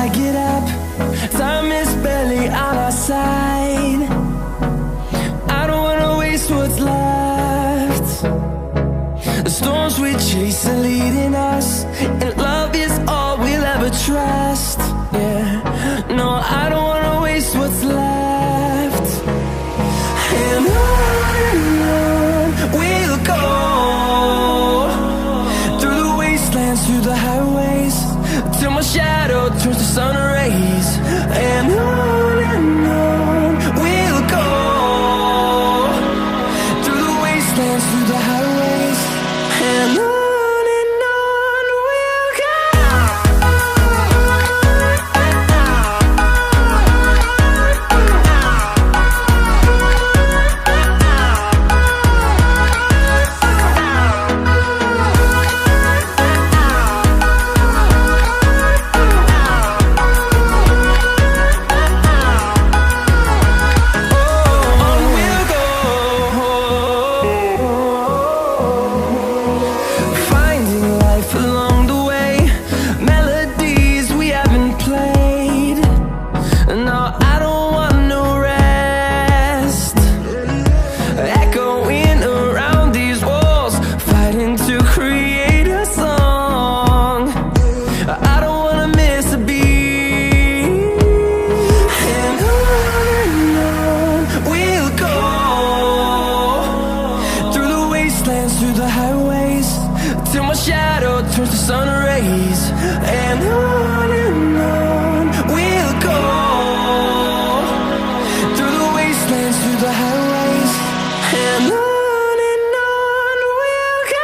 I get up, time is barely on our side. I don't wanna waste what's left. The storms we chase are leading us, and love is all we'll ever trust. Yeah, no, I don't wanna waste what's left. And on we'll go, through the wastelands, through the highways, till my shadow turns to sun rays. And on we'll go, through the wastelands, through the highways, and on we'll go. Through the highways, till my shadow turns to sun rays. And on we'll go, through the wastelands, through the highways, and on we'll go.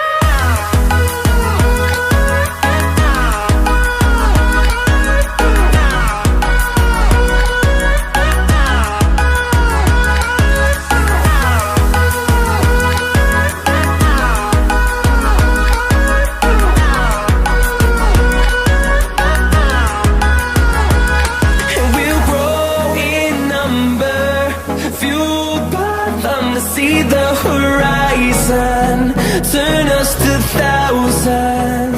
See the horizon, turn us to thousands.